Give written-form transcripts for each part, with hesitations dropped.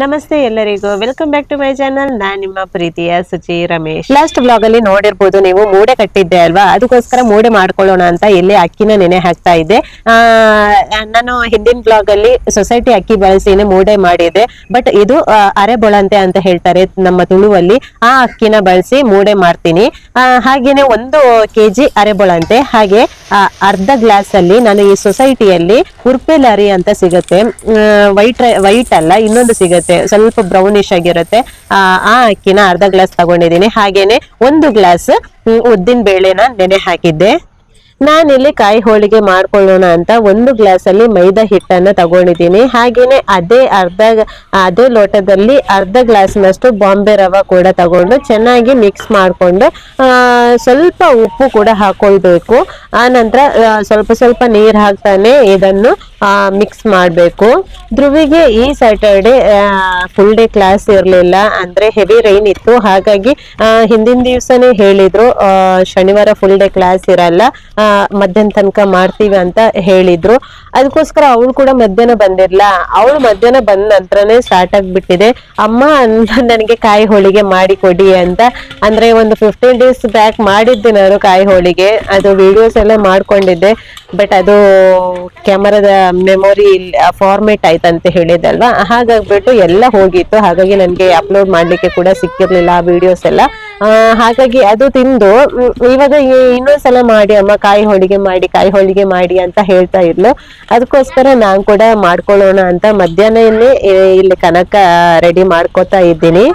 ನಮಸ್ತೆ ಎಲ್ಲರಿಗೂ, welcome back to my channel. ನಾನ್ ನಿಮ್ಮ ಪ್ರೀತಿಯ ಸುಚಿ ರಮೇಶ್. ಲಾಸ್ಟ್ ಬ್ಲಾಗ್ ಅಲ್ಲಿ ನೋಡಿರ್ಬೋದು ನೀವು, ಮೂಡೆ ಕಟ್ಟಿದ್ದೆ ಅಲ್ವಾ, ಅದಕ್ಕೋಸ್ಕರ ಮೂಡೆ ಮಾಡ್ಕೊಳ್ಳೋಣ ಅಂತ ಇಲ್ಲಿ ಅಕ್ಕಿನ ನೆನೆ ಹಾಕ್ತಾ ಇದ್ದೆ. ನಾನು ಹಿಂದಿನ ಬ್ಲಾಗ್ ಅಲ್ಲಿ ಸೊಸೈಟಿ ಅಕ್ಕಿ ಬಳಸಿನೇ ಮೂಡೆ ಮಾಡಿದ್ದೆ, ಬಟ್ ಇದು ಅರೆ ಬೊಳಂತೆ ಅಂತ ಹೇಳ್ತಾರೆ ನಮ್ಮ ತುಳುವಲ್ಲಿ. ಆ ಅಕ್ಕಿನ ಬಳಸಿ ಮೂಡೆ ಮಾಡ್ತೀನಿ. ಹಾಗೇನೆ 1 kg ಅರೆ ಬೊಳಂತೆ, ಹಾಗೆ ಅರ್ಧ ಗ್ಲಾಸ್ ಅಲ್ಲಿ ನಾನು ಈ ಸೊಸೈಟಿಯಲ್ಲಿ ಉರ್ಪೆಲರಿ ಅಂತ ಸಿಗುತ್ತೆ, ವೈಟ್ ಅಲ್ಲ, ಇನ್ನೊಂದು ಸಿಗುತ್ತೆ, ಸ್ವಲ್ಪ ಬ್ರೌನಿಶ್ ಆಗಿರುತ್ತೆ. ಆ ಅಕ್ಕಿನ ಅರ್ಧ ಗ್ಲಾಸ್ ತಗೊಂಡಿದ್ದೀನಿ. ಹಾಗೇನೆ 1 ಗ್ಲಾಸ್ ಉದ್ದಿನ ಬೇಳೆನ ನೆನೆ ಹಾಕಿದ್ದೆ. ನಾನಿಲ್ಲಿ ಕಾಯಿ ಹೋಳಿಗೆ ಮಾಡ್ಕೊಳ್ಳೋಣ ಅಂತ 1 ಗ್ಲಾಸ್ ಅಲ್ಲಿ ಮೈದಾ ಹಿಟ್ಟನ್ನ ತಗೊಂಡಿದ್ದೀನಿ. ಹಾಗೇನೆ ಅದೇ ಲೋಟದಲ್ಲಿ ಅರ್ಧ ಗ್ಲಾಸ್ನಷ್ಟು ಬಾಂಬೆ ರವೆ ಕೂಡ ತಗೊಂಡು ಚೆನ್ನಾಗಿ ಮಿಕ್ಸ್ ಮಾಡ್ಕೊಂಡು ಸ್ವಲ್ಪ ಉಪ್ಪು ಕೂಡ ಹಾಕೊಳ್ಬೇಕು. ಆ ನಂತರ ಸ್ವಲ್ಪ ನೀರ್ ಹಾಕ್ತಾನೆ ಇದನ್ನು ಮಿಕ್ಸ್ ಮಾಡ್ಬೇಕು. ಧ್ರುವಿಗೆ ಈ ಸ್ಯಾಟರ್ಡೆ ಫುಲ್ ಡೇ ಕ್ಲಾಸ್ ಇರ್ಲಿಲ್ಲ, ಅಂದ್ರೆ ಹೆವಿ ರೈನ್ ಇತ್ತು. ಹಾಗಾಗಿ ಹಿಂದಿನ ದಿವ್ಸನೇ ಹೇಳಿದ್ರು ಶನಿವಾರ ಫುಲ್ ಡೇ ಕ್ಲಾಸ್ ಇರಲ್ಲ, ಮಧ್ಯಾಹ್ನ ತನಕ ಮಾಡ್ತೀವಿ ಅಂತ ಹೇಳಿದ್ರು. ಅದಕ್ಕೋಸ್ಕರ ಅವಳು ಕೂಡ ಮಧ್ಯಾಹ್ನ ಬಂದಿರ್ಲ. ಅವಳು ಮಧ್ಯಾಹ್ನ ಬಂದ ನಂತರನೇ ಸ್ಟಾರ್ಟ್ ಆಗ್ಬಿಟ್ಟಿದೆ, ಅಮ್ಮ ನನಗೆ ಕಾಯಿ ಹೋಳಿಗೆ ಮಾಡಿ ಕೊಡಿ ಅಂತ. ಅಂದ್ರೆ ಒಂದು 15 days ಬ್ಯಾಕ್ ಮಾಡಿದ್ದೆ ನಾನು ಕಾಯಿ ಹೋಳಿಗೆ, ಅದು ವಿಡಿಯೋಸ್ ಎಲ್ಲ ಮಾಡ್ಕೊಂಡಿದ್ದೆ. ಬಟ್ ಅದು ಕ್ಯಾಮರಾದ ಮೆಮೊರಿ ಫಾರ್ಮೇಟ್ ಆಯ್ತಂತ ಹೇಳಿದಲ್ವಾ, ಹಾಗಾಗ್ಬಿಟ್ಟು ಎಲ್ಲ ಹೋಗಿತ್ತು. ಹಾಗಾಗಿ ನನ್ಗೆ ಅಪ್ಲೋಡ್ ಮಾಡ್ಲಿಕ್ಕೆ ಕೂಡ ಸಿಕ್ಕಿರ್ಲಿಲ್ಲ ಆ ವಿಡಿಯೋಸ್ ಎಲ್ಲ. ಹಾಗಾಗಿ ಅದು ತಿಂದು ಇವಾಗ ಇನ್ನೊಂದ್ಸಲ ಮಾಡಿ ಅಮ್ಮ ಕಾಯಿ ಹೋಳಿಗೆ ಮಾಡಿ ಅಂತ ಹೇಳ್ತಾ ಇದ್ಲು. ಅದಕ್ಕೋಸ್ಕರ ನಾನ್ ಕೂಡ ಮಾಡ್ಕೊಳ್ಳೋಣ ಅಂತ ಮಧ್ಯಾಹ್ನನೇ ಇಲ್ಲಿ ಕನಕ ರೆಡಿ ಮಾಡ್ಕೋತಾ ಇದ್ದೀನಿ.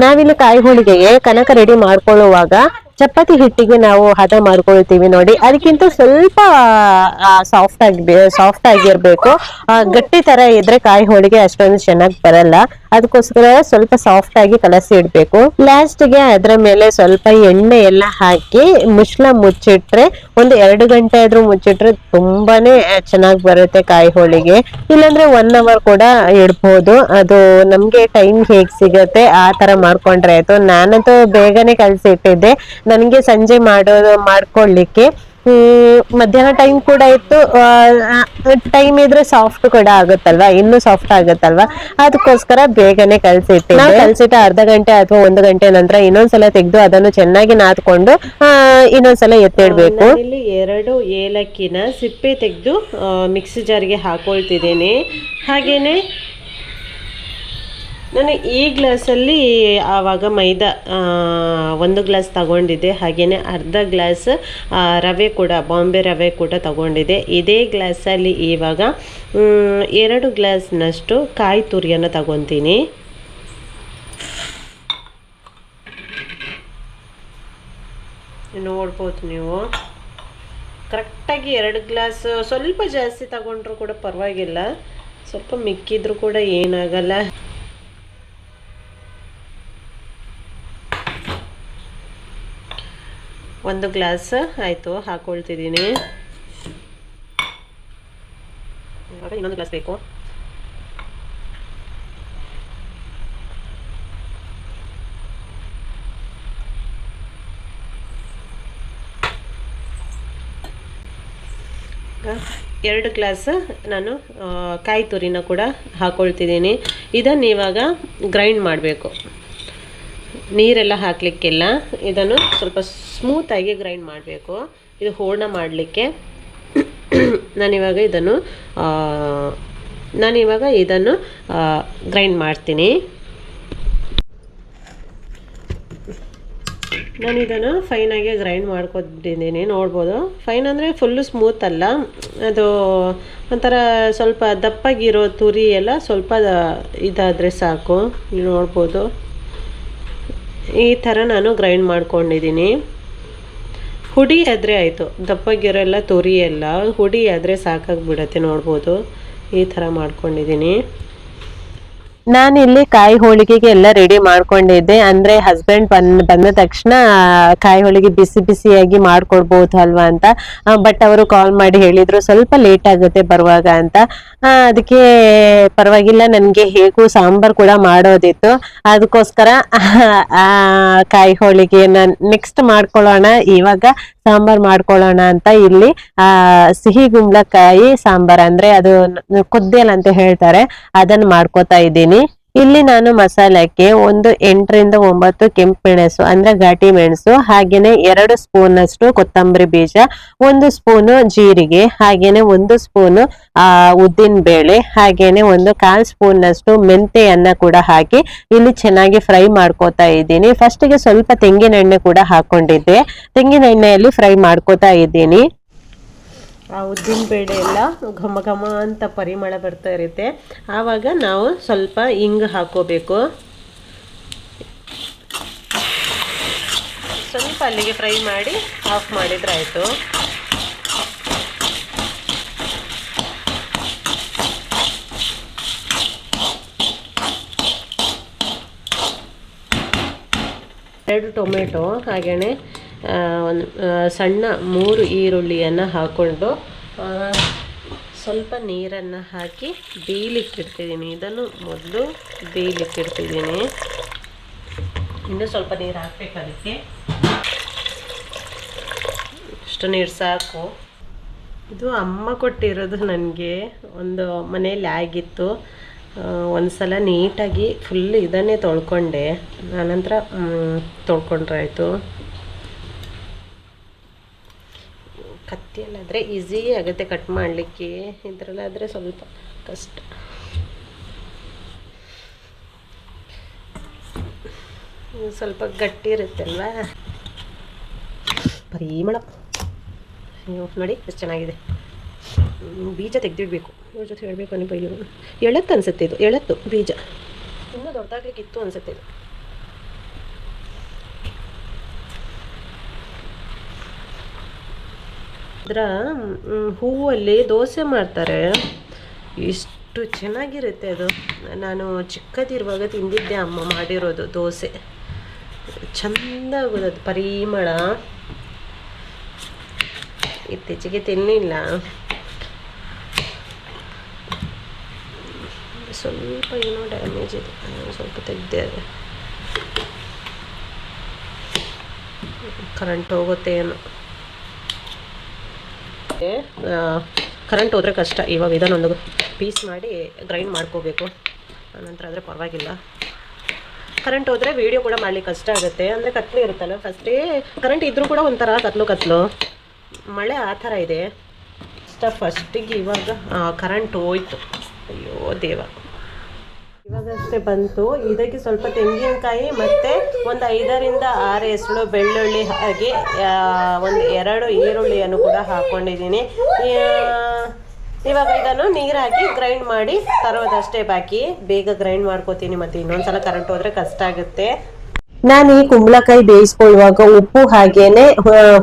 ನಾವಿಲ್ಲಿ ಕಾಯಿ ಹೋಳಿಗೆಗೆ ಕನಕ ರೆಡಿ ಮಾಡ್ಕೊಳ್ಳುವಾಗ ಚಪಾತಿ ಹಿಟ್ಟಿಗೆ ನಾವು ಹದ ಮಾಡ್ಕೊಳ್ತೀವಿ ನೋಡಿ, ಅದಕ್ಕಿಂತ ಸ್ವಲ್ಪ ಸಾಫ್ಟ್ ಆಗಿರ್ಬೇಕು. ಗಟ್ಟಿ ತರ ಇದ್ರೆ ಕಾಯಿ ಹೋಳಿಗೆ ಅಷ್ಟೊಂದು ಚೆನ್ನಾಗಿ ಬರಲ್ಲ. ಅದಕ್ಕೋಸ್ಕರ ಸ್ವಲ್ಪ ಸಾಫ್ಟ್ ಆಗಿ ಕಲಸಿ ಇಡ್ಬೇಕು. ಲಾಸ್ಟ್ ಗೆ ಅದ್ರ ಮೇಲೆ ಸ್ವಲ್ಪ ಎಣ್ಣೆ ಎಲ್ಲ ಹಾಕಿ ಮುಚ್ಚಿಟ್ರೆ, ಒಂದು 2 ಗಂಟೆ ಆದ್ರೂ ಮುಚ್ಚಿಟ್ರೆ ತುಂಬಾನೇ ಚೆನ್ನಾಗಿ ಬರುತ್ತೆ ಕಾಯಿ ಹೋಳಿಗೆ. ಇಲ್ಲಾಂದ್ರೆ 1 hour ಕೂಡ ಇಡ್ಬೋದು, ಅದು ನಮ್ಗೆ ಟೈಮ್ ಹೇಗ್ ಸಿಗತ್ತೆ ಆ ತರ ಮಾಡ್ಕೊಂಡ್ರೆ ಆಯ್ತು. ನಾನಂತೂ ಬೇಗನೆ ಕಲಸಿ ಇಟ್ಟಿದ್ದೆ, ನನಗೆ ಸಂಜೆ ಮಾಡ್ಕೊಳ್ಳಿಕ್ಕೆ. ಮಧ್ಯಾಹ್ನ ಟೈಮ್ ಕೂಡ ಇತ್ತು, ಟೈಮ್ ಇದ್ರೆ ಸಾಫ್ಟ್ ಕೂಡ ಆಗುತ್ತಲ್ವಾ, ಇನ್ನೂ ಸಾಫ್ಟ್ ಆಗುತ್ತಲ್ವಾ, ಅದಕ್ಕೋಸ್ಕರ ಬೇಗನೆ ಕಲಸಿಟ್ಟು ಅರ್ಧ ಗಂಟೆ ಅಥವಾ 1 ಗಂಟೆ ನಂತರ ಇನ್ನೊಂದ್ಸಲ ತೆಗೆದು ಅದನ್ನು ಚೆನ್ನಾಗಿ ನಾದ್ಕೊಂಡು ಇನ್ನೊಂದ್ಸಲ ಎತ್ತಿಡ್ಬೇಕು. ಇಲ್ಲಿ 2 ಏಲಕ್ಕಿನ ಸಿಪ್ಪೆ ತೆಗೆದು ಮಿಕ್ಸಿ ಜಾರ್ಗೆ ಹಾಕೊಳ್ತಿದ್ದೇನೆ. ಹಾಗೇನೆ ನಾನು ಈ ಗ್ಲಾಸಲ್ಲಿ ಆವಾಗ ಮೈದಾ 1 ಗ್ಲಾಸ್ ತಗೊಂಡಿದ್ದೆ. ಹಾಗೆಯೇ ಅರ್ಧ ಗ್ಲಾಸ್ ರವೆ ಕೂಡ, ಬಾಂಬೆ ರವೆ ಕೂಡ ತಗೊಂಡಿದ್ದೆ. ಇದೇ ಗ್ಲಾಸಲ್ಲಿ ಇವಾಗ 2 ಗ್ಲಾಸ್ನಷ್ಟು ಕಾಯಿ ತುರಿಯನ್ನು ತಗೊತೀನಿ. ನೋಡ್ಬೋದು ನೀವು, ಕರೆಕ್ಟಾಗಿ 2 ಗ್ಲಾಸ್, ಸ್ವಲ್ಪ ಜಾಸ್ತಿ ತಗೊಂಡ್ರು ಕೂಡ ಪರವಾಗಿಲ್ಲ, ಸ್ವಲ್ಪ ಮಿಕ್ಕಿದ್ರು ಕೂಡ ಏನಾಗಲ್ಲ. ಒಂದು ಗ್ಲಾಸ್ ಆಯಿತು, ಹಾಕೊಳ್ತಿದ್ದೀನಿ. ಇವಾಗ ಇನ್ನೊಂದು ಗ್ಲಾಸ್ ಬೇಕು. ಈಗ 2 ಗ್ಲಾಸ್ ನಾನು ಕಾಯಿ ತುರಿನ ಕೂಡ ಹಾಕೊಳ್ತಿದ್ದೀನಿ. ಇದನ್ನು ಇವಾಗ ಗ್ರೈಂಡ್ ಮಾಡಬೇಕು, ನೀರೆಲ್ಲ ಹಾಕಲಿಕ್ಕಿಲ್ಲ. ಇದನ್ನು ಸ್ವಲ್ಪ ಸ್ಮೂತಾಗಿ ಗ್ರೈಂಡ್ ಮಾಡಬೇಕು. ಇದು ಹೂರ್ಣ ಮಾಡಲಿಕ್ಕೆ ನಾನಿವಾಗ ಇದನ್ನು ಗ್ರೈಂಡ್ ಮಾಡ್ತೀನಿ. ನಾನಿದನ್ನು ಫೈನಾಗಿ ಗ್ರೈಂಡ್ ಮಾಡ್ಕೊತಿದ್ದೀನಿ. ನೋಡ್ಬೋದು, ಫೈನ್ ಅಂದರೆ ಫುಲ್ಲು ಸ್ಮೂತ್ ಅಲ್ಲ, ಅದು ಒಂಥರ ಸ್ವಲ್ಪ ದಪ್ಪಾಗಿರೋ ತುರಿ ಎಲ್ಲ ಸ್ವಲ್ಪ ಇದಾದರೆ ಸಾಕು. ನೋಡ್ಬೋದು, ಈ ಥರ ನಾನು ಗ್ರೈಂಡ್ ಮಾಡ್ಕೊಂಡಿದ್ದೀನಿ. ಹುಡಿ ಆದರೆ ಆಯಿತು, ದಪ್ಪಗಿರೋಲ್ಲ ತುರಿ ಎಲ್ಲ ಹುಡಿ ಆದರೆ ಸಾಕಾಗಿಬಿಡತ್ತೆ. ನೋಡ್ಬೋದು, ಈ ಥರ ಮಾಡ್ಕೊಂಡಿದ್ದೀನಿ. ನಾನಿಲ್ಲಿ ಕಾಯಿ ಹೋಳಿಗೆಗೆ ಎಲ್ಲ ರೆಡಿ ಮಾಡ್ಕೊಂಡಿದ್ದೆ. ಅಂದ್ರೆ ಹಸ್ಬೆಂಡ್ ಬಂದ ತಕ್ಷಣ ಕಾಯಿ ಹೋಳಿಗೆ ಬಿಸಿಯಾಗಿ ಮಾಡ್ಕೊಡ್ಬೋದು ಅಲ್ವಾ ಅಂತ. ಬಟ್ ಅವರು ಕಾಲ್ ಮಾಡಿ ಹೇಳಿದ್ರು ಸ್ವಲ್ಪ ಲೇಟ್ ಆಗುತ್ತೆ ಬರುವಾಗ ಅಂತ. ಅದಕ್ಕೆ ಪರವಾಗಿಲ್ಲ, ನನ್ಗೆ ಹೇಗೂ ಸಾಂಬಾರ್ ಕೂಡ ಮಾಡೋದಿತ್ತು, ಅದಕ್ಕೋಸ್ಕರ ಕಾಯಿ ಹೋಳಿಗೆನ ನೆಕ್ಸ್ಟ್ ಮಾಡ್ಕೊಳ್ಳೋಣ, ಇವಾಗ ಸಾಂಬಾರ್ ಮಾಡ್ಕೊಳ್ಳೋಣ ಅಂತ ಇಲ್ಲಿ ಸಿಹಿ ಗುಂಬಳಕಾಯಿ ಸಾಂಬಾರ್, ಅಂದ್ರೆ ಅದು ಕೊದ್ದೇಲ್ ಅಂತ ಹೇಳ್ತಾರೆ, ಅದನ್ನ ಮಾಡ್ಕೋತಾ ಇದ್ದೀನಿ. ಇಲ್ಲಿ ನಾನು ಮಸಾಲಕ್ಕೆ 8 ರಿಂದ 9 ಕೆಂಪು ಮೆಣಸು ಅಂದ್ರೆ ಘಾಟಿ ಮೆಣಸು, ಹಾಗೇನೆ 2 ಸ್ಪೂನ್ ಅಷ್ಟು ಕೊತ್ತಂಬರಿ ಬೀಜ, 1 ಸ್ಪೂನು ಜೀರಿಗೆ, ಹಾಗೇನೆ 1 ಸ್ಪೂನು ಉದ್ದಿನ ಬೇಳೆ, ಹಾಗೇನೆ 1/4 ಸ್ಪೂನ್ ಅಷ್ಟು ಮೆಂತೆಯನ್ನ ಕೂಡ ಹಾಕಿ ಇಲ್ಲಿ ಚೆನ್ನಾಗಿ ಫ್ರೈ ಮಾಡ್ಕೋತಾ ಇದ್ದೀನಿ. ಫಸ್ಟ್ ಗೆ ಸ್ವಲ್ಪ ತೆಂಗಿನ ಎಣ್ಣೆ ಕೂಡ ಹಾಕೊಂಡಿದ್ದೆ, ತೆಂಗಿನ ಎಣ್ಣೆಯಲ್ಲಿ ಫ್ರೈ ಮಾಡ್ಕೋತಾ ಇದ್ದೀನಿ. ಆ ಉದ್ದಿನ ಬೇಳೆ ಎಲ್ಲ ಘಮ ಘಮ ಅಂತ ಪರಿಮಳ ಬರ್ತಾ ಇರುತ್ತೆ. ಆವಾಗ ನಾವು ಸ್ವಲ್ಪ ಹಿಂಗು ಹಾಕೋಬೇಕು. ಸ್ವಲ್ಪ ಅಲ್ಲಿಗೆ ಫ್ರೈ ಮಾಡಿ ಆಫ್ ಮಾಡಿದ್ರೆ ಆಯಿತು. ಎರಡು ಟೊಮೆಟೊ ಹಾಗೆಯೇ ಒಂದು ಸಣ್ಣ 3 ಈರುಳ್ಳಿಯನ್ನು ಹಾಕ್ಕೊಂಡು ಸ್ವಲ್ಪ ನೀರನ್ನು ಹಾಕಿ ಬೇಯಲಿಕ್ಕಿಡ್ತಿದ್ದೀನಿ. ಇದನ್ನು ಮೊದಲು ಬೇಯಲಿಕ್ಕಿಡ್ತಿದ್ದೀನಿ. ಇನ್ನೂ ಸ್ವಲ್ಪ ನೀರು ಹಾಕ್ಬೇಕು ಅದಕ್ಕೆ. ಇಷ್ಟು ನೀರು ಸಾಕು. ಇದು ಅಮ್ಮ ಕೊಟ್ಟಿರೋದು ನನಗೆ. ಒಂದು ಮನೆಯಲ್ಲಿ ಆಗಿತ್ತು. ಒಂದು ಸಲ ನೀಟಾಗಿ ಫುಲ್ ಇದನ್ನೇ ತೊಳ್ಕೊಂಡೆ, ಆನಂತರ ತೊಳ್ಕೊಂಡ್ರೆ ಆಯಿತು. ಕತ್ತಿಯಲ್ಲಾದರೆ ಈಸಿ ಆಗುತ್ತೆ ಕಟ್ ಮಾಡಲಿಕ್ಕೆ, ಇದರಲ್ಲಾದರೆ ಸ್ವಲ್ಪ ಕಷ್ಟ. ಸ್ವಲ್ಪ ಗಟ್ಟಿ ಇರುತ್ತೆ ಅಲ್ವಾ. ಪರಿಮಳ ನೋಡಿ ಎಷ್ಟು ಚೆನ್ನಾಗಿದೆ. ಬೀಜ ತೆಗೆದಿಡಬೇಕು. ಇವ್ರ ಜೊತೆ ಹೇಳಬೇಕು ಅನ್ನೋ ಬೈಯು. ಎಳತ್ತು ಅನಿಸುತ್ತೆ, ಇದು ಎಳತ್ತು ಬೀಜ. ಇನ್ನೂ ದೊಡ್ಡದಾಗಲಿಕ್ಕಿತ್ತು ಅನಿಸುತ್ತೆ ಇದು. ಅದರ ಹೂವಲ್ಲಿ ದೋಸೆ ಮಾಡ್ತಾರೆ, ಎಷ್ಟು ಚೆನ್ನಾಗಿರುತ್ತೆ ಅದು. ನಾನು ಚಿಕ್ಕದಿರುವಾಗ ತಿಂದಿದ್ದೆ ಅಮ್ಮ ಮಾಡಿರೋದು ದೋಸೆ. ಚೆಂದ ಆಗೋದು ಪರಿಮಳ. ಇತ್ತೀಚೆಗೆ ತಿನ್ನಲಿಲ್ಲ. ಸ್ವಲ್ಪ ಏನೋ ಡ್ಯಾಮೇಜ್ ಇದೆ, ಸ್ವಲ್ಪ ತೆಗ್ದೆ. ಅದು ಕರೆಂಟ್ ಹೋಗುತ್ತೆ ಏನೋ. ಕರೆಂಟ್ ಹೋದರೆ ಕಷ್ಟ. ಇವಾಗ ಇದನ್ನೊಂದು ಪೀಸ್ ಮಾಡಿ ಗ್ರೈಂಡ್ ಮಾಡ್ಕೋಬೇಕು. ಆನಂತರ ಆದರೆ ಪರವಾಗಿಲ್ಲ. ಕರೆಂಟ್ ಹೋದರೆ ವೀಡಿಯೋ ಕೂಡ ಮಾಡ್ಲಿಕ್ಕೆ ಕಷ್ಟ ಆಗುತ್ತೆ. ಅಂದರೆ ಕತ್ಲು ಇರುತ್ತಲ್ಲ, ಫಸ್ಟೇ ಕರೆಂಟ್ ಇದ್ದರೂ ಕೂಡ ಒಂಥರ ಕತ್ಲು ಮಳೆ ಆ ಥರ ಇದೆ. ಫಸ್ಟಿಗೆ ಇವಾಗ ಕರೆಂಟ್ ಹೋಯ್ತು. ಅಯ್ಯೋ ದೇವ. ಇವಾಗಷ್ಟೇ ಬಂತು. ಇದಕ್ಕೆ ಸ್ವಲ್ಪ ತೆಂಗಿನಕಾಯಿ ಮತ್ತು ಒಂದು 5 ರಿಂದ 6 ಎಸಳು ಬೆಳ್ಳುಳ್ಳಿ, ಹಾಗೆ ಒಂದು 2 ಈರುಳ್ಳಿಯನ್ನು ಕೂಡ ಹಾಕ್ಕೊಂಡಿದ್ದೀನಿ. ಇವಾಗ ಇದನ್ನು ನೀರು ಹಾಕಿ ಗ್ರೈಂಡ್ ಮಾಡಿ ತರೋದಷ್ಟೇ ಬಾಕಿ. ಬೇಗ ಗ್ರೈಂಡ್ ಮಾಡ್ಕೋತೀನಿ, ಮತ್ತು ಇನ್ನೊಂದ್ಸಲ ಕರೆಂಟ್ ಹೋದರೆ ಕಷ್ಟ ಆಗುತ್ತೆ. ನಾನು ಈ ಕುಂಬಳಕಾಯಿ ಬೇಯಿಸ್ಕೊಳ್ಳುವಾಗ ಉಪ್ಪು ಹಾಗೇನೆ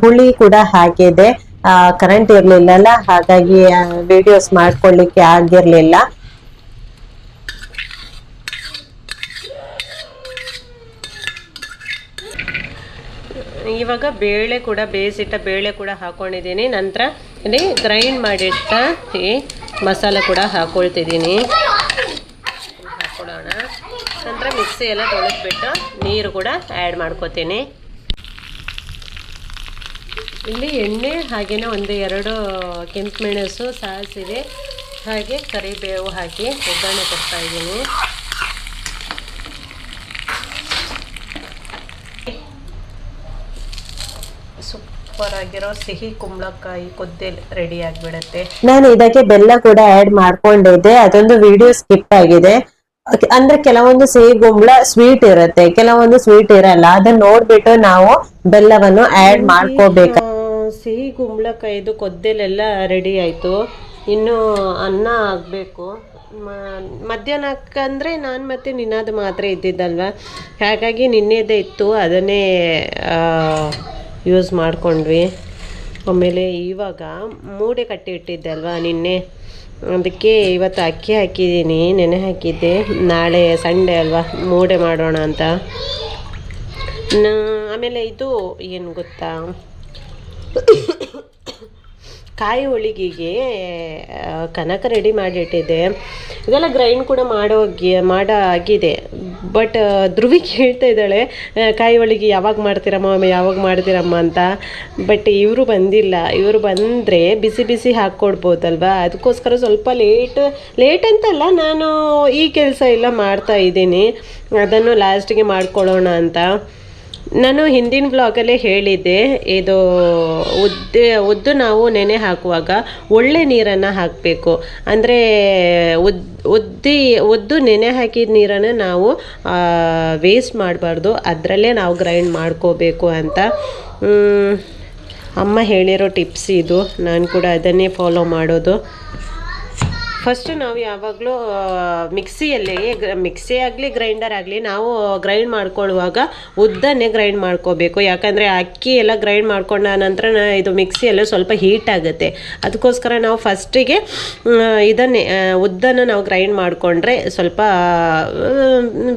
ಹುಳಿ ಕೂಡ ಹಾಕಿದೆ. ಕರೆಂಟ್ ಇರಲಿಲ್ಲಲ್ಲ, ಹಾಗಾಗಿ ವಿಡಿಯೋಸ್ ಮಾಡ್ಕೊಳ್ಳಿಕ್ಕೆ ಆಗಿರಲಿಲ್ಲ. ಇವಾಗ ಬೇಳೆ ಕೂಡ ಬೇಯಿಸಿಟ್ಟ ಬೇಳೆ ಕೂಡ ಹಾಕ್ಕೊಂಡಿದ್ದೀನಿ. ನಂತರ ಇಲ್ಲಿ ಗ್ರೈಂಡ್ ಮಾಡಿಟ್ಟ ಈ ಮಸಾಲೆ ಕೂಡ ಹಾಕ್ಕೊಳ್ತಿದ್ದೀನಿ. ಹಾಕ್ಕೊಳ್ಳೋಣ. ನಂತರ ಮಿಕ್ಸಿ ಎಲ್ಲ ತೊಳೆದ್ಬಿಟ್ಟು ನೀರು ಕೂಡ ಆ್ಯಡ್ ಮಾಡ್ಕೋತೀನಿ. ಇಲ್ಲಿ ಎಣ್ಣೆ ಹಾಗೆಯೇ 1-2 ಕೆಂಪು ಮೆಣಸು, ಸಾಸಿವೆ ಹಾಗೆ ಕರಿಬೇವು ಹಾಕಿ ಒಗ್ಗರಣೆ ಕೊಡ್ತಾ ಇದ್ದೀನಿ. ಸೂಪರ್ ಆಗಿರೋ ಸಿಹಿ ಕುಂಬಳಕಾಯಿ ಕೊದ್ದೆ ರೆಡಿ ಆಗಿಬಿಡುತ್ತೆ. ನಾನು ಇದಕ್ಕೆ ಬೆಲ್ಲ ಕೂಡ ಆ್ಯಡ್ ಮಾಡ್ಕೊಂಡಿದ್ದೆ, ಅದೊಂದು ವಿಡಿಯೋ ಸ್ಕಿಪ್ ಆಗಿದೆ. ಅಂದ್ರೆ ಕೆಲವೊಂದು ಸಿಹಿ ಕುಂಬಳ ಸ್ವೀಟ್ ಇರುತ್ತೆ, ಕೆಲವೊಂದು ಸ್ವೀಟ್ ಇರಲ್ಲ. ಅದನ್ನ ನೋಡ್ಬಿಟ್ಟು ನಾವು ಬೆಲ್ಲವನ್ನು ಆ್ಯಡ್ ಮಾಡ್ಕೋಬೇಕು. ಸಿಹಿ ಕುಂಬಳಕಾಯಿದು ಕೊದ್ದೆಲೆಲ್ಲ ರೆಡಿ ಆಯಿತು. ಇನ್ನು ಅನ್ನ ಆಗಬೇಕು. ಮಧ್ಯಾಹ್ನಕ್ಕಂದರೆ ನಾನು ಮತ್ತೆ ನಿನ್ನದು ಮಾತ್ರ ಇದ್ದಿದ್ದಲ್ವ, ಹಾಗಾಗಿ ನಿನ್ನೆದೇ ಇತ್ತು, ಅದನ್ನೇ ಯೂಸ್ ಮಾಡ್ಕೊಂಡ್ವಿ. ಆಮೇಲೆ ಇವಾಗ ಮೂಡೆ ಕಟ್ಟಿ ಇಟ್ಟಿದ್ದೆ ಅಲ್ವಾ ನಿನ್ನೆ, ಅದಕ್ಕೆ ಇವತ್ತು ಅಕ್ಕಿ ಹಾಕಿದ್ದೀನಿ, ನೆನೆ ಹಾಕಿದ್ದೆ. ನಾಳೆ ಸಂಡೇ ಅಲ್ವಾ, ಮೂಡೆ ಮಾಡೋಣ ಅಂತ. ಆಮೇಲೆ ಇದು ಏನು ಗೊತ್ತಾ, ಕಾಯಿ ಹೋಳಿಗೆಗೆ ಕನಕ ರೆಡಿ ಮಾಡಿಟ್ಟಿದೆ. ಇದೆಲ್ಲ ಗ್ರೈಂಡ್ ಕೂಡ ಮಾಡೋ ಆಗಿದೆ. ಬಟ್ ಧ್ರುವಿ ಕೇಳ್ತಾ ಇದ್ದಾಳೆ ಕಾಯಿ ಹೋಳಿಗೆ ಯಾವಾಗ ಮಾಡ್ತೀರಮ್ಮ ಯಾವಾಗ ಮಾಡ್ತೀರಮ್ಮ ಅಂತ. ಬಟ್ ಇವರು ಬಂದಿಲ್ಲ. ಇವರು ಬಂದರೆ ಬಿಸಿ ಬಿಸಿ ಹಾಕ್ಕೊಡ್ಬೋದಲ್ವಾ, ಅದಕ್ಕೋಸ್ಕರ ಸ್ವಲ್ಪ ಲೇಟ್ ಅಂತಲ್ಲ, ನಾನು ಈ ಕೆಲಸ ಎಲ್ಲ ಮಾಡ್ತಾ ಇದ್ದೀನಿ, ಅದನ್ನು ಲಾಸ್ಟಿಗೆ ಮಾಡ್ಕೊಳ್ಳೋಣ ಅಂತ. ನಾನು ಹಿಂದಿನ ಬ್ಲಾಗಲ್ಲೇ ಹೇಳಿದ್ದೆ, ಇದು ಉದ್ದು ನಾವು ನೆನೆ ಹಾಕುವಾಗ ಒಳ್ಳೆ ನೀರನ್ನು ಹಾಕಬೇಕು. ಅಂದರೆ ಉದ್ದು ನೆನೆ ಹಾಕಿದ ನೀರನ್ನು ನಾವು ವೇಸ್ಟ್ ಮಾಡಬಾರ್ದು, ಅದರಲ್ಲೇ ನಾವು ಗ್ರೈಂಡ್ ಮಾಡ್ಕೋಬೇಕು ಅಂತ ಅಮ್ಮ ಹೇಳಿರೋ ಟಿಪ್ಸ್ ಇದು. ನಾನು ಕೂಡ ಅದನ್ನೇ ಫಾಲೋ ಮಾಡೋದು. ಫಸ್ಟ್ ನಾವು ಯಾವಾಗಲೂ ಮಿಕ್ಸಿ ಆಗಲಿ ಗ್ರೈಂಡರ್ ಆಗಲಿ ನಾವು ಗ್ರೈಂಡ್ ಮಾಡ್ಕೊಳ್ಳುವಾಗ ಉದ್ದನ್ನೇ ಗ್ರೈಂಡ್ ಮಾಡ್ಕೋಬೇಕು. ಯಾಕಂದರೆ ಅಕ್ಕಿ ಎಲ್ಲ ಗ್ರೈಂಡ್ ಮಾಡ್ಕೊಂಡ ನಂತರ ಇದು ಮಿಕ್ಸಿಯಲ್ಲೂ ಸ್ವಲ್ಪ ಹೀಟ್ ಆಗುತ್ತೆ. ಅದಕ್ಕೋಸ್ಕರ ನಾವು ಫಸ್ಟಿಗೆ ಇದನ್ನೇ ಉದ್ದನ್ನು ನಾವು ಗ್ರೈಂಡ್ ಮಾಡಿಕೊಂಡ್ರೆ ಸ್ವಲ್ಪ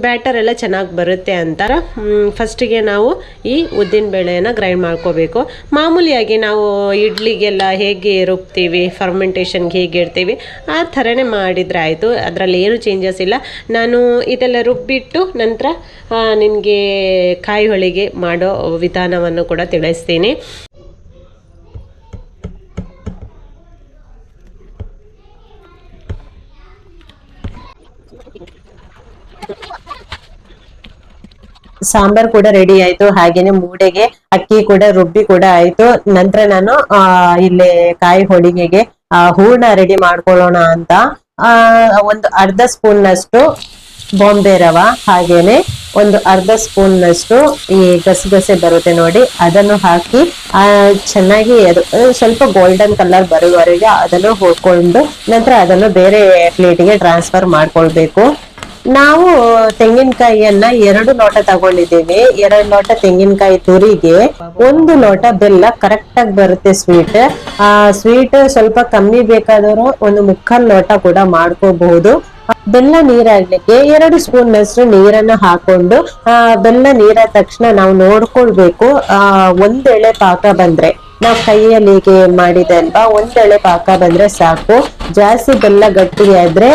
ಬ್ಯಾಟರ್ ಎಲ್ಲ ಚೆನ್ನಾಗಿ ಬರುತ್ತೆ ಅಂತಾರೆ. ಫಸ್ಟಿಗೆ ನಾವು ಈ ಉದ್ದಿನ ಬೇಳೆಯನ್ನು ಗ್ರೈಂಡ್ ಮಾಡ್ಕೋಬೇಕು. ಮಾಮೂಲಿಯಾಗಿ ನಾವು ಇಡ್ಲಿಗೆಲ್ಲ ಹೇಗೆ ರುಬ್ತೀವಿ, ಫರ್ಮೆಂಟೇಷನ್ಗೆ ಹೇಗೆ ಇಡ್ತೀವಿ ಆ ಥರನೇ ಮಾಡಿದರೆ ಆಯಿತು. ಅದರಲ್ಲಿ ಏನು ಚೇಂಜಸ್ ಇಲ್ಲ. ನಾನು ಇದೆಲ್ಲ ರುಬ್ಬಿಟ್ಟು ನಂತರ ನಿನಗೆ ಕಾಯಿ ಹೋಳಿಗೆ ಮಾಡೋ ವಿಧಾನವನ್ನು ಕೂಡ ತಿಳಿಸ್ತೀನಿ. ಸಾಂಬಾರ್ ಕೂಡ ರೆಡಿ ಆಯ್ತು, ಹಾಗೇನೆ ಮೂಡೆಗೆ ಅಕ್ಕಿ ಕೂಡ ರುಬ್ಬಿ ಕೂಡ ಆಯ್ತು. ನಂತರ ನಾನು ಇಲ್ಲಿ ಕಾಯಿ ಹೋಳಿಗೆಗೆ ಹೂರ್ಣ ರೆಡಿ ಮಾಡ್ಕೊಳ್ಳೋಣ ಅಂತ ಒಂದು ಅರ್ಧ ಸ್ಪೂನ್ನಷ್ಟು ಬಾಂಬೆ ರವಾ, ಹಾಗೇನೆ ಒಂದು ಅರ್ಧ ಸ್ಪೂನ್ನಷ್ಟು ಈ ಗಸಗಸೆ ಬರುತ್ತೆ ನೋಡಿ, ಅದನ್ನು ಹಾಕಿ ಚೆನ್ನಾಗಿ ಅದು ಸ್ವಲ್ಪ ಗೋಲ್ಡನ್ ಕಲರ್ ಬರುವವರೆಗೆ ಅದನ್ನು ಹುರ್ಕೊಂಡು ನಂತರ ಅದನ್ನು ಬೇರೆ ಪ್ಲೇಟಿಗೆ ಟ್ರಾನ್ಸ್ಫರ್ ಮಾಡ್ಕೊಳ್ಬೇಕು. ನಾವು ತೆಂಗಿನಕಾಯಿಯನ್ನ 2 ಲೋಟ ತಗೊಂಡಿದ್ದೀವಿ. 2 ಲೋಟ ತೆಂಗಿನಕಾಯಿ ತುರಿಗೆ 1 ಲೋಟ ಬೆಲ್ಲ ಕರೆಕ್ಟ್ ಆಗಿ ಬರುತ್ತೆ ಸ್ವೀಟ್. ಸ್ವೀಟ್ ಸ್ವಲ್ಪ ಕಮ್ಮಿ ಬೇಕಾದರೂ 1/4 ಲೋಟ ಕೂಡ ಮಾಡ್ಕೋಬಹುದು. ಬೆಲ್ಲ ನೀರಾಗ್ಲಿಕ್ಕೆ 2 ಸ್ಪೂನ್ನಷ್ಟು ನೀರನ್ನ ಹಾಕೊಂಡು ಬೆಲ್ಲ ನೀರಾದ ತಕ್ಷಣ ನಾವು ನೋಡ್ಕೊಳ್ಬೇಕು. 1 ಎಳೆ ಪಾಕ ಬಂದ್ರೆ, ನಾವು ಕೈಯಲ್ಲಿ ಹೀಗೆ ಮಾಡಿದೆ ಅಲ್ವಾ, 1 ಎಳೆ ಪಾಕ ಬಂದ್ರೆ ಸಾಕು. ಜಾಸ್ತಿ ಬೆಲ್ಲ ಗಟ್ಟಿ ಆದ್ರೆ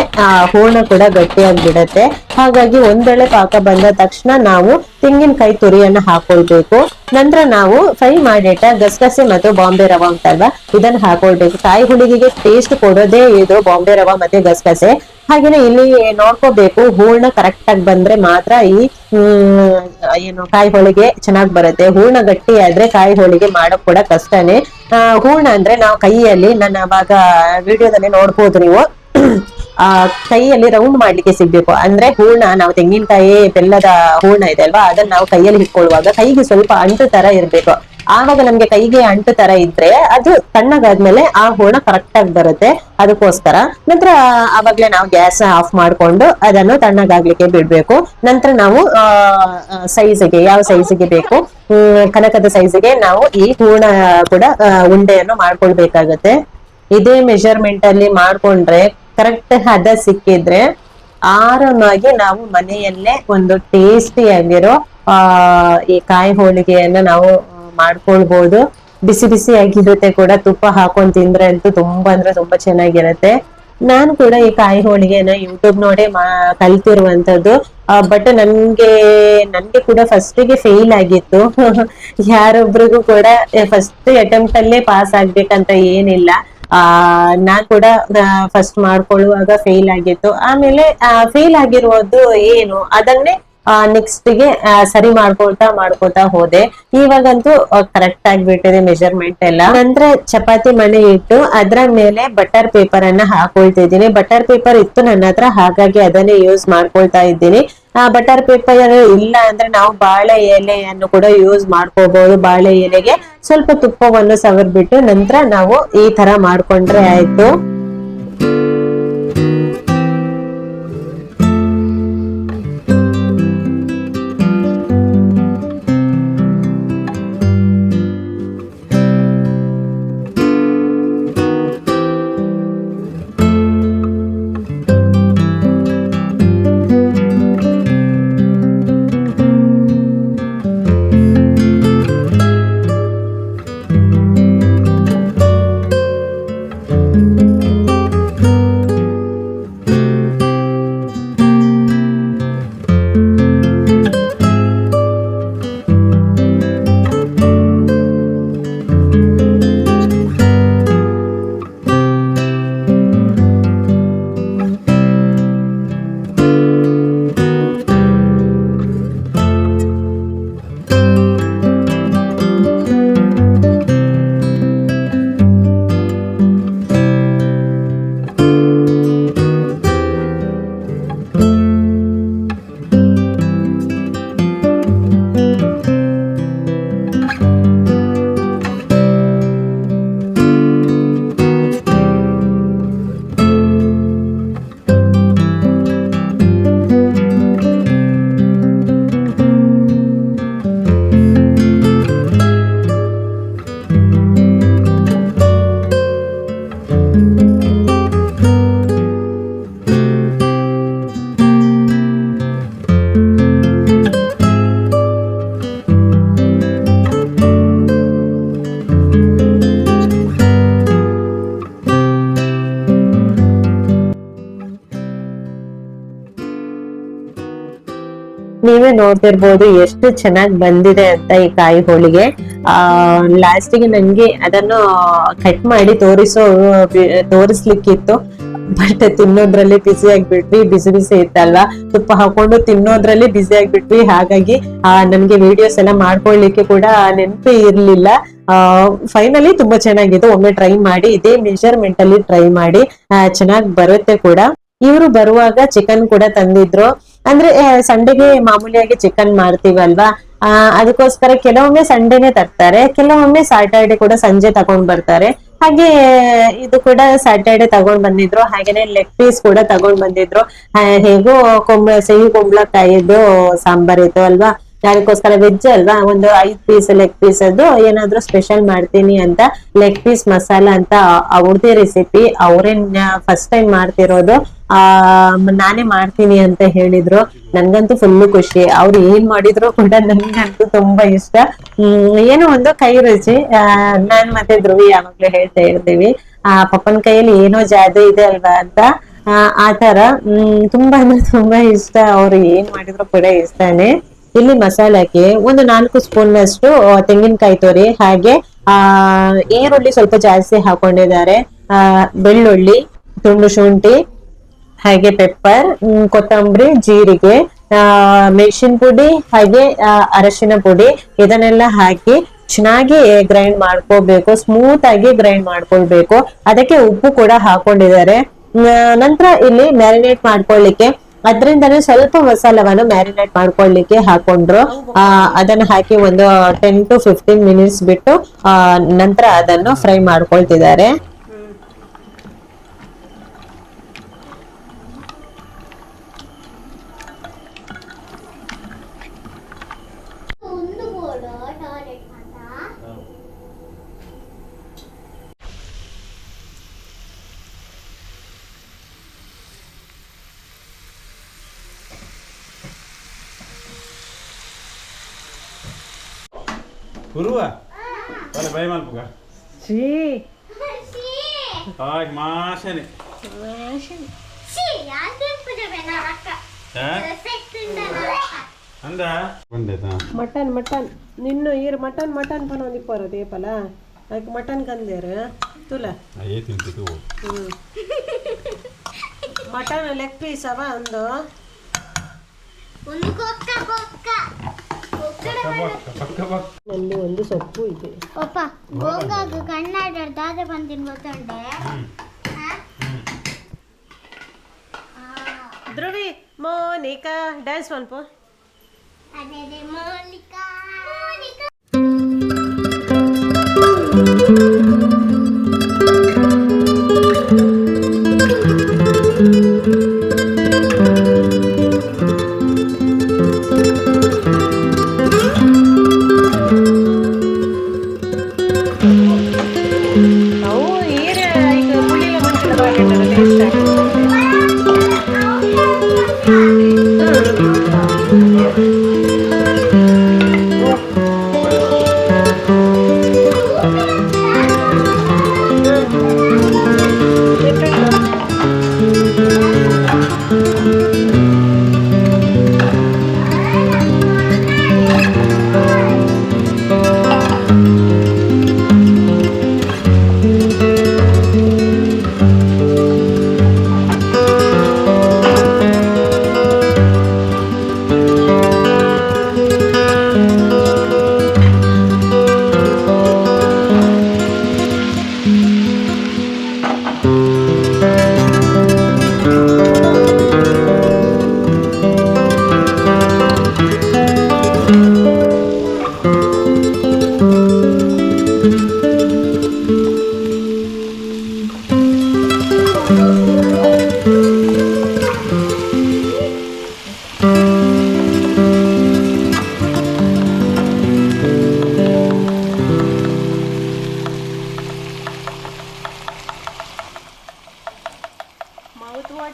ಹೂರ್ಣ ಕೂಡ ಗಟ್ಟಿಯಾಗಿ ಬಿಡತ್ತೆ. ಹಾಗಾಗಿ 1 ಎಳೆ ಪಾಕ ಬಂದ ತಕ್ಷಣ ನಾವು ತೆಂಗಿನಕಾಯಿ ತುರಿಯನ್ನ ಹಾಕೊಳ್ಬೇಕು. ನಂತರ ನಾವು ಫ್ರೈ ಮಾಡಿಟ್ಟ ಗಸಗಸೆ ಮತ್ತು ಬಾಂಬೆ ರವಾ ಉಂಟಲ್ವಾ, ಇದನ್ನ ಹಾಕೊಳ್ಬೇಕು. ಕಾಯಿ ಹೋಳಿಗೆಗೆ ಟೇಸ್ಟ್ ಕೊಡೋದೇ ಇದು ಬಾಂಬೆ ರವಾ ಮತ್ತೆ ಗಸಗಸೆ. ಹಾಗೇನೆ ಇಲ್ಲಿ ನೋಡ್ಕೋಬೇಕು, ಹೂರ್ಣ ಕರೆಕ್ಟ್ ಆಗಿ ಬಂದ್ರೆ ಮಾತ್ರ ಈ ಕಾಯಿ ಹೋಳಿಗೆ ಚೆನ್ನಾಗಿ ಬರುತ್ತೆ. ಹೂರ್ಣ ಗಟ್ಟಿ ಆದ್ರೆ ಕಾಯಿ ಹೋಳಿಗೆ ಮಾಡಕ್ ಕೂಡ ಕಷ್ಟನೇ. ಹೂರ್ಣ ಅಂದ್ರೆ ನಾವು ಕೈಯಲ್ಲಿ, ನನ್ನ ಅವಾಗ ವಿಡಿಯೋದಲ್ಲಿ ನೋಡ್ಬೋದು ನೀವು, ಕೈಯಲ್ಲಿ ರೌಂಡ್ ಮಾಡ್ಲಿಕ್ಕೆ ಸಿಗ್ಬೇಕು. ಅಂದ್ರೆ ಹೂರ್ಣ ನಾವು ತೆಂಗಿನಕಾಯಿ ಬೆಲ್ಲದ ಹೂರ್ಣ ಇದೆ ಅಲ್ವಾ, ಅದನ್ನ ನಾವು ಕೈಯಲ್ಲಿ ಹಿಡ್ಕೊಳ್ಳುವಾಗ ಕೈಗೆ ಸ್ವಲ್ಪ ಅಂಟು ತರ ಇರ್ಬೇಕು. ಆವಾಗ ನಮ್ಗೆ ಕೈಗೆ ಅಂಟು ತರ ಇದ್ರೆ ಅದು ತಣ್ಣಗಾದ್ಮೇಲೆ ಆ ಹೂರ್ಣ ಕರೆಕ್ಟ್ ಆಗಿ ಬರುತ್ತೆ. ಅದಕ್ಕೋಸ್ಕರ ನಂತರ ಆವಾಗ್ಲೇ ನಾವು ಗ್ಯಾಸ್ ಆಫ್ ಮಾಡ್ಕೊಂಡು ಅದನ್ನು ತಣ್ಣಗಾಗ್ಲಿಕ್ಕೆ ಬಿಡ್ಬೇಕು. ನಂತರ ನಾವು ಸೈಜ್ಗೆ, ಯಾವ ಸೈಜ್ಗೆ ಬೇಕು ಕನಕದ ಸೈಜ್ಗೆ ನಾವು ಈ ಹೂರ್ಣ ಕೂಡ ಉಂಡೆಯನ್ನು ಮಾಡ್ಕೊಳ್ಬೇಕಾಗತ್ತೆ. ಇದೇ ಮೆಜರ್ಮೆಂಟ್ ಅಲ್ಲಿ ಮಾಡ್ಕೊಂಡ್ರೆ ಕರೆಕ್ಟ್ ಹದ ಸಿಕ್ಕಿದ್ರೆ ಆರಾಮಾಗಿ ನಾವು ಮನೆಯಲ್ಲೇ ಒಂದು ಟೇಸ್ಟಿ ಆಗಿರೋ ಈ ಕಾಯಿ ಹೋಳಿಗೆಯನ್ನ ನಾವು ಮಾಡ್ಕೊಳ್ಬಹುದು. ಬಿಸಿ ಬಿಸಿ ಆಗಿರುತ್ತೆ ಕೂಡ, ತುಪ್ಪ ಹಾಕೊಂಡ್ ತಿಂದ್ರೆ ಅಂತೂ ತುಂಬಾ ಅಂದ್ರೆ ತುಂಬಾ ಚೆನ್ನಾಗಿರತ್ತೆ. ನಾನು ಕೂಡ ಈ ಕಾಯಿ ಹೋಳಿಗೆನ ಯೂಟ್ಯೂಬ್ ನೋಡೇ ಕಲ್ತಿರುವಂತದ್ದು. ಬಟ್ ನನ್ಗೆ ಕೂಡ ಫಸ್ಟಿಗೆ ಫೇಲ್ ಆಗಿತ್ತು. ಯಾರೊಬ್ರಿಗೂ ಕೂಡ ಫಸ್ಟ್ ಅಟೆಂಪ್ಟ್ ಅಲ್ಲೇ ಪಾಸ್ ಆಗ್ಬೇಕಂತ ಏನಿಲ್ಲ. ನಾನ್ ಕೂಡ ಫಸ್ಟ್ ಮಾಡ್ಕೊಳ್ಳುವಾಗ ಫೇಲ್ ಆಗಿತ್ತು. ಆಮೇಲೆ ಫೇಲ್ ಆಗಿರುವುದು ಏನು ಅದನ್ನೇ ನೆಕ್ಸ್ಟ್ ಗೆ ಸರಿ ಮಾಡ್ಕೊಳ್ತಾ ಹೋದೆ. ಇವಾಗಂತೂ ಕರೆಕ್ಟ್ ಆಗಿಬಿಟ್ಟಿದೆ ಮೆಜರ್ಮೆಂಟ್ ಎಲ್ಲ. ನಂತರ ಚಪಾತಿ ಮಣೆ ಇಟ್ಟು ಅದರ ಮೇಲೆ ಬಟರ್ ಪೇಪರ್ ಅನ್ನ ಹಾಕೊಳ್ತಿದ್ದೀನಿ. ಬಟರ್ ಪೇಪರ್ ಇತ್ತು ನನ್ನ ಹತ್ರ, ಹಾಗಾಗಿ ಅದನ್ನೇ ಯೂಸ್ ಮಾಡ್ಕೊಳ್ತಾ ಇದ್ದೀನಿ. ಬಟರ್ ಪೇಪರ್ ಇಲ್ಲ ಅಂದ್ರೆ ನಾವು ಬಾಳೆ ಎಲೆಯನ್ನು ಕೂಡ ಯೂಸ್ ಮಾಡ್ಕೋಬಹುದು. ಬಾಳೆ ಎಲೆಗೆ ಸ್ವಲ್ಪ ತುಪ್ಪವನ್ನು ಸವರ್ಬಿಟ್ಟು ನಂತರ ನಾವು ಈ ತರ ಮಾಡ್ಕೊಂಡ್ರೆ ಆಯ್ತು. ನೀವೇ ನೋಡ್ತಿರ್ಬೋದು ಎಷ್ಟು ಚೆನ್ನಾಗಿ ಬಂದಿದೆ ಅಂತ ಈ ಕಾಯಿ ಹೋಳಿಗೆ. ಲಾಸ್ಟಿಗೆ ನಂಗೆ ಅದನ್ನು ಕಟ್ ಮಾಡಿ ತೋರಿಸ್ಲಿಕ್ಕಿತ್ತು, ಬಟ್ ತಿನ್ನೋದ್ರಲ್ಲಿ ಬಿಸಿ ಆಗ್ಬಿಟ್ವಿ. ಬಿಸಿ ಬಿಸಿ ಇತ್ತಲ್ವಾ, ತುಪ್ಪ ಹಾಕೊಂಡು ತಿನ್ನೋದ್ರಲ್ಲಿ ಬಿಸಿ ಆಗ್ಬಿಟ್ವಿ. ಹಾಗಾಗಿ ನನ್ಗೆ ವಿಡಿಯೋಸ್ ಎಲ್ಲ ಮಾಡ್ಕೊಳ್ಲಿಕ್ಕೆ ಕೂಡ ನೆನಪೇ ಇರ್ಲಿಲ್ಲ. ಫೈನಲಿ ತುಂಬಾ ಚೆನ್ನಾಗಿದೆ. ಒಮ್ಮೆ ಟ್ರೈ ಮಾಡಿ, ಇದೇ ಮೆಜರ್ಮೆಂಟ್ ಅಲ್ಲಿ ಟ್ರೈ ಮಾಡಿ, ಚೆನ್ನಾಗಿ ಬರುತ್ತೆ ಕೂಡ. ಇವರು ಬರುವಾಗ ಚಿಕನ್ ಕೂಡ ತಂದಿದ್ರು. ಅಂದ್ರೆ ಸಂಡೆಗೆ ಮಾಮೂಲಿಯಾಗಿ ಚಿಕನ್ ಮಾಡ್ತೀವಲ್ವಾ, ಅದಕ್ಕೋಸ್ಕರ ಕೆಲವೊಮ್ಮೆ ಸಂಡೇನೆ ತರ್ತಾರೆ, ಕೆಲವೊಮ್ಮೆ ಸ್ಯಾಟರ್ಡೆ ಕೂಡ ಸಂಜೆ ತಗೊಂಡ್ ಬರ್ತಾರೆ. ಹಾಗೆ ಇದು ಕೂಡ ಸ್ಯಾಟರ್ಡೆ ತಗೊಂಡ್ ಬಂದಿದ್ರು. ಹಾಗೇನೆ ಲೆಗ್ ಪೀಸ್ ಕೂಡ ತಗೊಂಡ್ ಬಂದಿದ್ರು. ಹೇಗೋ ಸಿಹಿ ಕುಂಬಳಕಾಯಿದು ಸಾಂಬಾರ್ ಇತ್ತು ಅಲ್ವಾ, ಅದಕ್ಕೋಸ್ಕರ ವೆಜ್ ಅಲ್ವಾ, ಒಂದು 5 ಪೀಸ್ ಲೆಗ್ ಪೀಸ್ ಅದು ಏನಾದ್ರು ಸ್ಪೆಷಲ್ ಮಾಡ್ತೀನಿ ಅಂತ ಲೆಗ್ ಪೀಸ್ ಮಸಾಲಾ ಅಂತ ಅವ್ರದೇ ರೆಸಿಪಿ. ಅವ್ರೇನ್ ಫಸ್ಟ್ ಟೈಮ್ ಮಾಡ್ತಿರೋದು, ನಾನೇ ಮಾಡ್ತೀನಿ ಅಂತ ಹೇಳಿದ್ರು. ನನ್ಗಂತೂ ಫುಲ್ ಖುಷಿ. ಅವ್ರು ಏನ್ ಮಾಡಿದ್ರು ಕೂಡ ನನ್ಗಂತೂ ತುಂಬಾ ಇಷ್ಟ. ಏನೋ ಒಂದು ಕೈ ರುಚಿ. ನಾನ್ ಮತ್ತೆ ಧ್ರುವಿ ಯಾವಾಗ್ಲೂ ಹೇಳ್ತಾ ಇರ್ತೀವಿ, ಪಪ್ಪನ ಕೈಯಲ್ಲಿ ಏನೋ ಜಾದು ಇದೆ ಅಲ್ವಾ ಅಂತ. ಆತರ ತುಂಬಾ ಅಂದ್ರೆ ತುಂಬಾ ಇಷ್ಟ. ಅವ್ರು ಏನ್ ಮಾಡಿದ್ರು ಕೂಡ ಇಷ್ಟಾನೆ. ಇಲ್ಲಿ ಮಸಾಲಕ್ಕೆ ಒಂದು 4 ಸ್ಪೂನ್ ಅಷ್ಟು ತೆಂಗಿನಕಾಯಿ ತುರಿ, ಹಾಗೆ ಈರುಳ್ಳಿ ಸ್ವಲ್ಪ ಜಾಸ್ತಿ ಹಾಕೊಂಡಿದ್ದಾರೆ, ಬೆಳ್ಳುಳ್ಳಿ, ತುಂಡು ಶುಂಠಿ, ಹಾಗೆ ಪೆಪ್ಪರ್, ಕೊತ್ತಂಬರಿ, ಜೀರಿಗೆ, ಮೆಣಸಿನ ಪುಡಿ, ಹಾಗೆ ಅರಶಿನ ಪುಡಿ, ಇದನ್ನೆಲ್ಲ ಹಾಕಿ ಚೆನ್ನಾಗಿ ಗ್ರೈಂಡ್ ಮಾಡ್ಕೋಬೇಕು. ಸ್ಮೂತ್ ಆಗಿ ಗ್ರೈಂಡ್ ಮಾಡ್ಕೊಳ್ಬೇಕು. ಅದಕ್ಕೆ ಉಪ್ಪು ಕೂಡ ಹಾಕೊಂಡಿದ್ದಾರೆ. ನಂತರ ಇಲ್ಲಿ ಮ್ಯಾರಿನೇಟ್ ಮಾಡ್ಕೊಳ್ಳಿಕ್ಕೆ ಅದರಿಂದನೇ ಸ್ವಲ್ಪ ಮಸಾಲವನ್ನು ಮ್ಯಾರಿನೇಟ್ ಮಾಡ್ಕೊಳ್ಳಿಕ್ಕೆ ಹಾಕೊಂಡ್ರು. ಅದನ್ನ ಹಾಕಿ ಒಂದು 10 to 15 ಮಿನಿಟ್ಸ್ ಬಿಟ್ಟು ನಂತರ ಅದನ್ನು fry ಮಾಡ್ಕೊಳ್ತಿದ್ದಾರೆ. Kurwa? Vale, vai mal puga. Sí. Ay, masane. Sí, antes pude ver acá. Anda. Bandeta. Mutton निन्नु ईर मटन बनवली परत येपला एक मटन कंदेर तुला Aye tintitu. Mutton leg piece ಅವ ಒಂದು ಕೊಕ್ಕ ಅಲ್ಲಿ ಒಂದು ಸೊಪ್ಪು ಇದೆ. ಅಪ್ಪ ಗೋಂಗಾಗ ಕನ್ನಡ ದಾದೆ ಬಂದಿನ ಗೊತ್ತುಂಡೆ. ಧ್ರುವಿ ಮೋನಿಕಾ ಡ್ಯಾನ್ಸ್ ಮಾಡ್ಪೋ. ಅದೇ ಮೋನಿಕಾ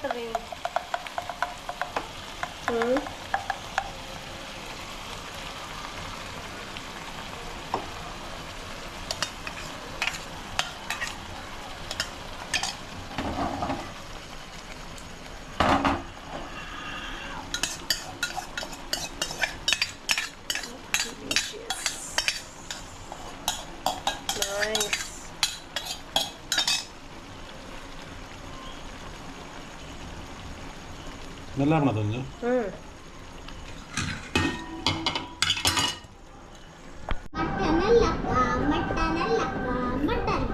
ఉంటుంది. ಮೆಲ್ಲ ಮಾಡೋದೊಂದು ಮಟನ್ ಅಲ್ಲಕ್ಕ ಮಟನ್ ಅಲ್ಲಕ್ಕ ಮಟನ್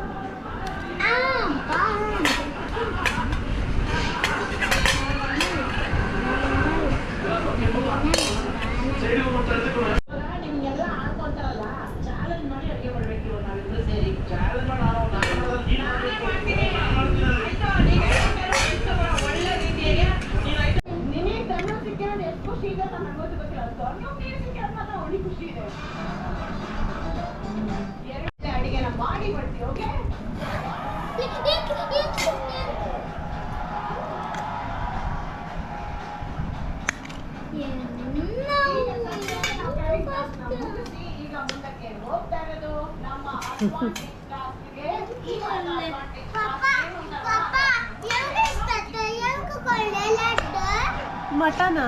ಮಟನಾ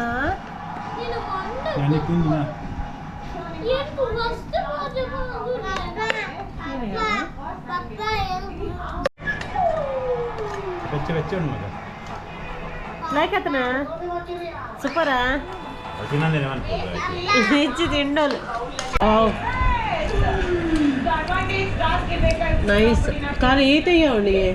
ನನಗೆ ತಿಂದಿನ ಬೆಚ್ಚ ಬೆಚ್ಚ ಉಂಟು ಮಗ ಲೈಕ್ ಆತನಾ ಸೂಪರಾ ತಿನ್ನಂದೇನೆ ಹೆಚ್ಚು ತಿಂಡೋಲು ನೈಸ್ ಖಾಲಿ ಈತೆಯ ಅವಳಿಗೆ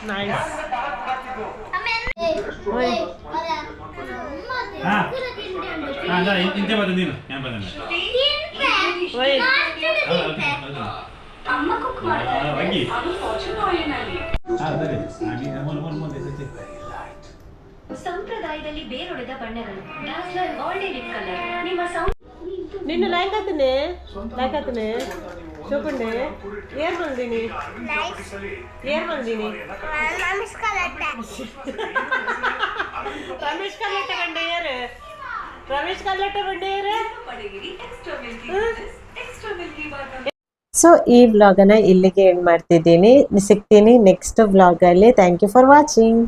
നൈസ് ಇಂತೆ ಬಂದ ನೀನು ഞാൻ ಬಂದ ಸಂಪ್ರದಾಯದಲ್ಲಿ ಬೇರೊಡೆದ ಬಣ್ಣಗಳು ಡಾಸ್ಲರ್ ಗೋಲ್ಡನ್ ಕಲರ್ ನಿಮ್ಮ నిన్ను లైకతనే చూపండి ఏర్ మందిని రమేష్ కల్లెట్ట బండి ఏరు రమేష్ కల్లెట్ట బండి ఏరు ಸೊ ಈ ವ್ಲಾಗನ್ನ ಇಲ್ಲಿಗೆ ಎಂಡ್ ಮಾಡ್ತಿದ್ದೀನಿ. ಸಿಗ್ತೀನಿ ನೆಕ್ಸ್ಟ್ ವ್ಲಾಗಲ್ಲಿ. Thank you for watching.